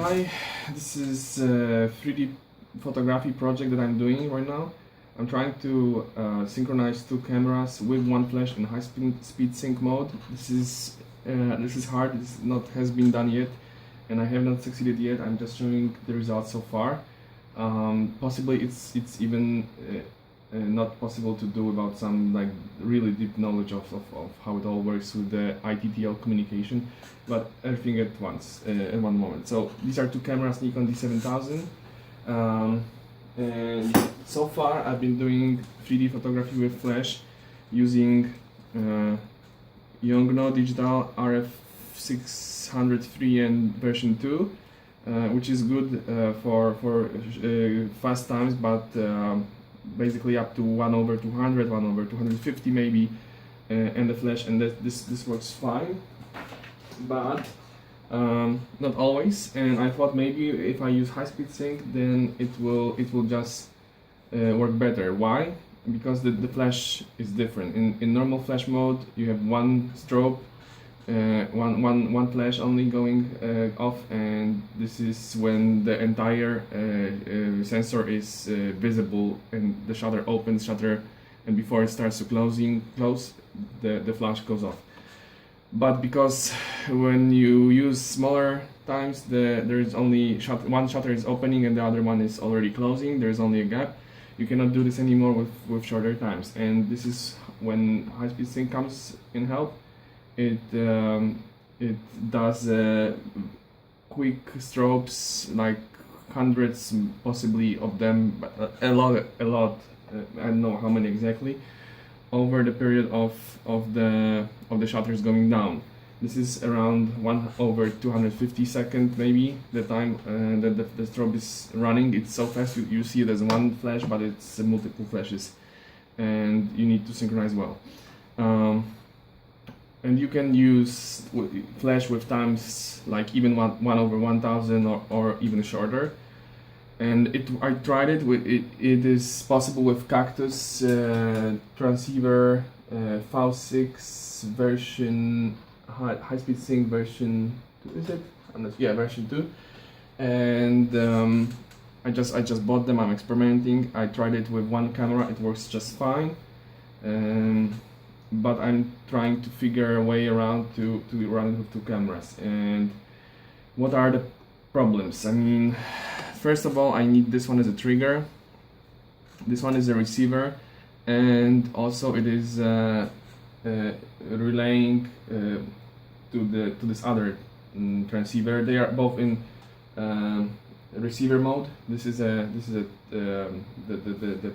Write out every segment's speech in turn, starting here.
Hi, this is a 3D photography project that I'm doing right now. I'm trying to synchronize two cameras with one flash in high speed sync mode. This is hard. This not has been done yet, and I have not succeeded yet. I'm just showing the results so far. Possibly it's even not possible to do without some like really deep knowledge of how it all works with the ITTL communication, but everything at once, at one moment. So these are two cameras, Nikon D7000, and so far I've been doing 3D photography with flash using Yongnuo Digital RF603 and version 2, which is good for fast times, but basically up to 1/200, 1/250 maybe, and the flash, and this works fine, but not always. And I thought maybe if I use high-speed sync, then it will just work better. Why? Because the flash is different. In normal flash mode, you have one strobe, one flash only going off, and this is when the entire sensor is visible and the shutter opens, and before it starts to close, the flash goes off. But because when you use smaller times, there is only one shutter is opening and the other one is already closing, there is only a gap. You cannot do this anymore with shorter times, and this is when high-speed sync comes in help. It does quick strobes, like hundreds possibly of them, but a lot. I don't know how many exactly, over the period of the shutters going down. This is around 1/250 seconds maybe the time that the strobe is running. It's so fast, you see it as one flash, but it's multiple flashes, and you need to synchronize well. And you can use flash with times like even 1/1000 or even shorter. And I tried it with it is possible with Cactus transceiver V6 version high-speed sync version 2, is it? Yeah, version 2. And I just bought them. I'm experimenting. I tried it with one camera. It works just fine. But I'm trying to figure a way around to run it with two cameras. And what are the problems? I mean, first of all, I need this one as a trigger. This one is a receiver, and also it is relaying to this other transceiver. They are both in receiver mode. This is the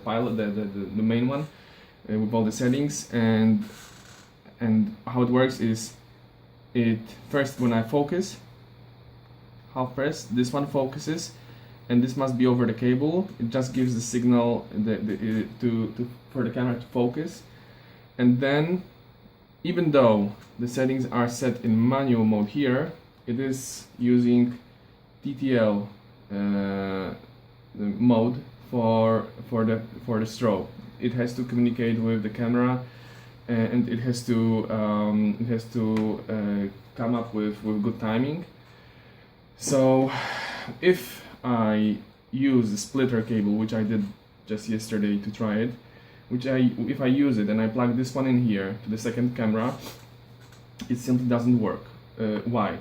pilot, the main one. With all the settings, and how it works is, it first, when I focus, half press, this one focuses, and this must be over the cable. It just gives the signal for the camera to focus, and then even though the settings are set in manual mode here, it is using TTL mode for the strobe. It has to communicate with the camera, and it has to come up with good timing. So if I use the splitter cable, which I did just yesterday to try it, if I use it and I plug this one in here to the second camera, it simply doesn't work. Why?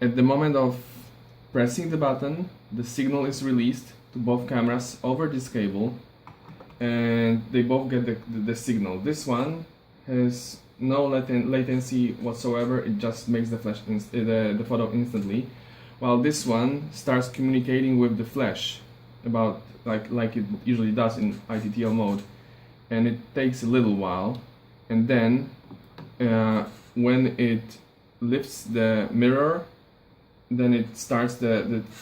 At the moment of pressing the button, the signal is released to both cameras over this cable, and they both get the signal. This one has no latency whatsoever. It just makes the flash the photo instantly, while this one starts communicating with the flash about like it usually does in ITTL mode, and it takes a little while, and then when it lifts the mirror, then it starts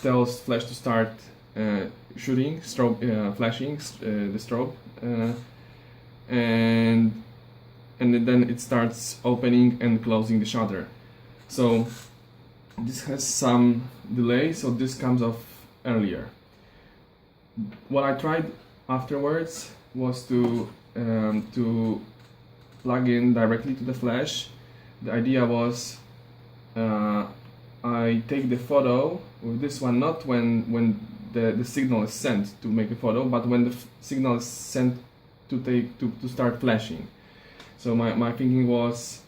tells flash to start shooting, flashing the strobe, and then it starts opening and closing the shutter. So this has some delay, so this comes off earlier. What I tried afterwards was to plug in directly to the flash. The idea was I take the photo with this one, not when the signal is sent to make a photo, but when the signal is sent to start flashing. So my thinking was,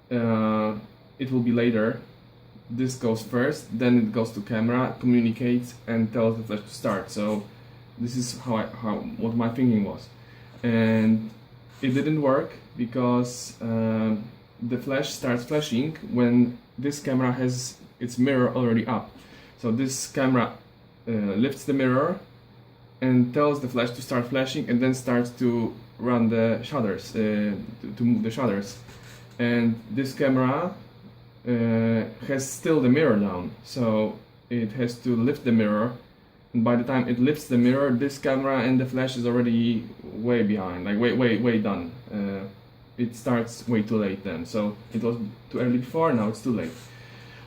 it will be later. This goes first, then it goes to camera, communicates, and tells the flash to start. So this is what my thinking was, and it didn't work because the flash starts flashing when this camera has its mirror already up. So this camera lifts the mirror and tells the flash to start flashing, and then starts to run the shutters, to move the shutters. And this camera has still the mirror down, so it has to lift the mirror. And by the time it lifts the mirror, this camera and the flash is already way behind, like way done. It starts way too late then. So it was too early before, now it's too late.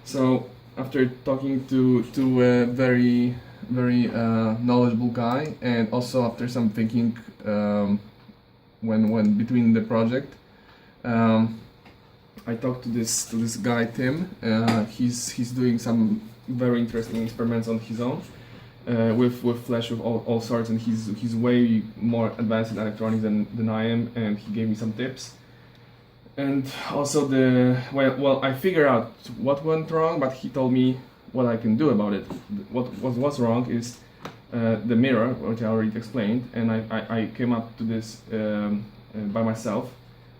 So after talking to a very knowledgeable guy, and also after some thinking when between the project, I talked to this guy Tim. He's doing some very interesting experiments on his own with flash of all sorts, and he's way more advanced in electronics than I am, and he gave me some tips. And also well I figured out what went wrong, but he told me what I can do about it. What was wrong is the mirror, which I already explained, and I came up to this by myself.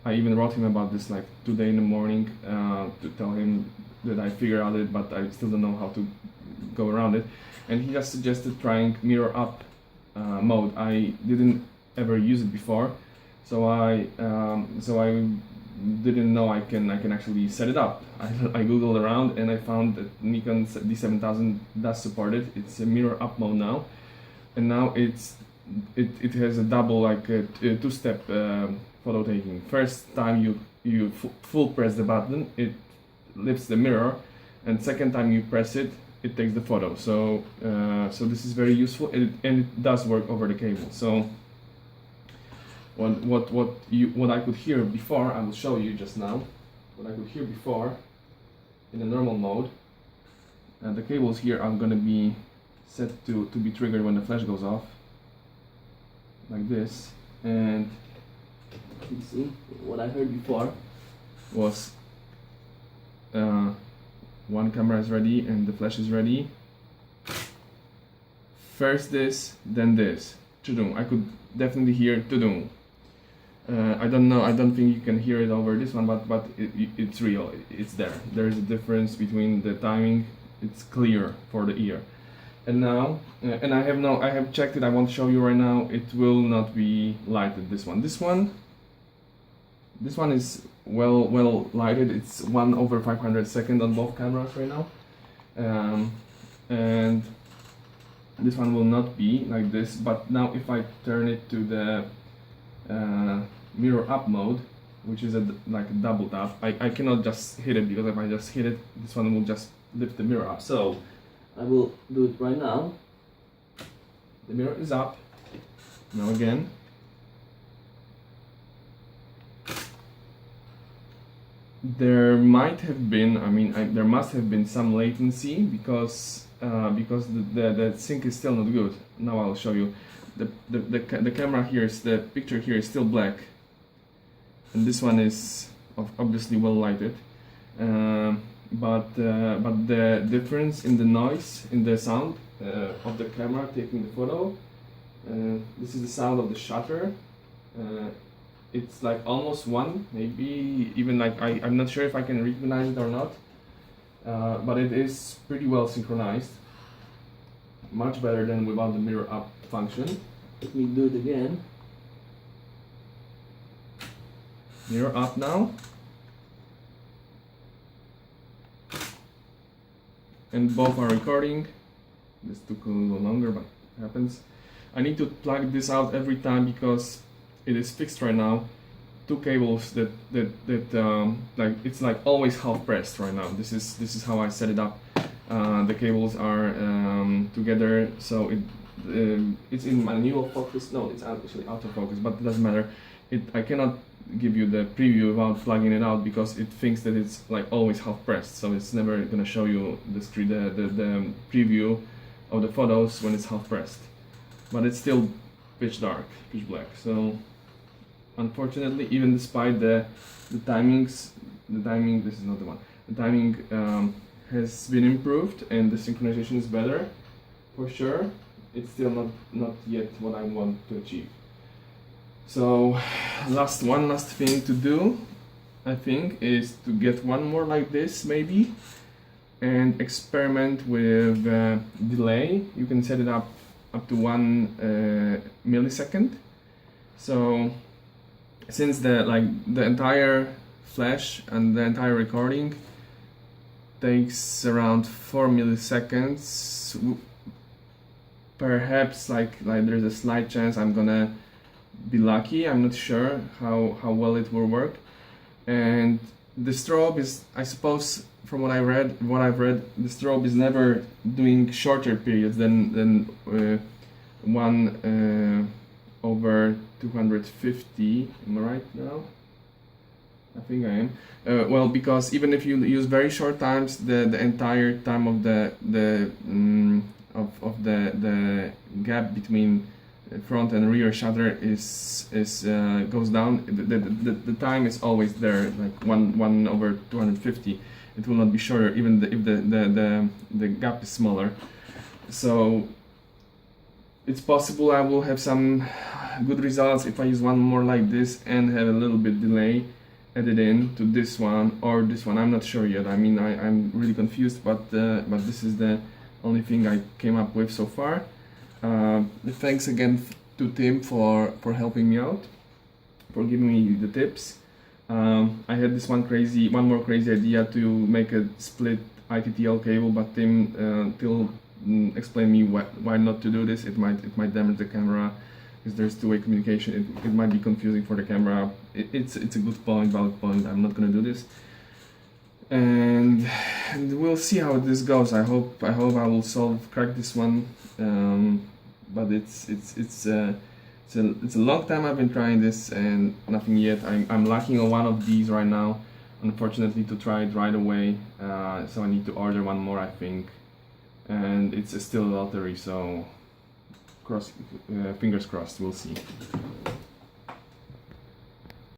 I even wrote him about this like today in the morning to tell him that I figured out it, but I still don't know how to go around it. And he just suggested trying mirror up mode. I didn't ever use it before, so I didn't know I can actually set it up. I googled around and I found that Nikon D7000 does support it. It's a mirror up mode now, and now it has a double, like a two-step photo taking. First time you full press the button, it lifts the mirror, and second time you press it, it takes the photo. So so this is very useful, and it does work over the cable. So what I could hear before, I will show you just now. What I could hear before in a normal mode, and the cables here are going to be set to be triggered when the flash goes off, like this. And you see what I heard before was one camera is ready and the flash is ready. First this, then this. Tudum. I could definitely hear tudum. I don't know. I don't think you can hear it over this one, but it's real. It's there. There is a difference between the timing. It's clear for the ear. And now, and I have checked it. I won't show you right now. It will not be lighted. This one is well lighted. It's 1/500 on both cameras right now, and this one will not be like this. But now, if I turn it to the mirror up mode, which is like a double tap, I cannot just hit it, because if I just hit it, this one will just lift the mirror up. So I will do it right now. The mirror is up. Now again. There might have been, there must have been some latency because the sync is still not good. Now I'll show you. The camera here is, the picture here is still black, and this one is obviously well lighted. But the difference in the noise, in the sound of the camera taking the photo, this is the sound of the shutter. It's like almost one, maybe even like, I'm not sure if I can recognize it or not, but it is pretty well synchronized, much better than without the mirror up function. Let me do it again. Mirror up now. And both are recording. This took a little longer, but it happens. I need to plug this out every time because it is fixed right now. Two cables that like, it's like always half pressed right now. This is how I set it up. The cables are together, so it's in manual focus. No, it's actually autofocus, but it doesn't matter. I cannot give you the preview without plugging it out, because it thinks that it's like always half pressed, so it's never gonna show you the preview of the photos when it's half pressed. But it's still pitch dark, pitch black. So unfortunately, even despite the timing, this is not the one. The timing has been improved and the synchronization is better, for sure. It's still not yet what I want to achieve. So one last thing to do, I think, is to get one more like this maybe, and experiment with delay. You can set it up to 1 millisecond. So since the entire flash and the entire recording takes around 4 milliseconds, perhaps like there's a slight chance I'm gonna be lucky. I'm not sure how well it will work. And the strobe is, I suppose, from what I've read, the strobe is never doing shorter periods than 1 over 250. Am I right now? I think I am. Well, because even if you use very short times, the entire time of the gap between front and rear shutter goes down. The time is always there, like 1 over 250. It will not be shorter, even if the gap is smaller. So it's possible I will have some good results if I use one more like this and have a little bit delay added in to this one or this one. I'm not sure yet. I mean, I'm really confused, but this is the only thing I came up with so far. Thanks again to Tim for helping me out, for giving me the tips. I had this one more crazy idea to make a split ITTL cable, but Tim explained me why not to do this. It might damage the camera, because there's two-way communication. It might be confusing for the camera. It's a good point, valid point. I'm not gonna do this, and we'll see how this goes. I hope I will crack this one. But it's a long time I've been trying this and nothing yet. I'm lacking on one of these right now, unfortunately, to try it right away. So I need to order one more, I think, and it's still a lottery. So fingers crossed. We'll see.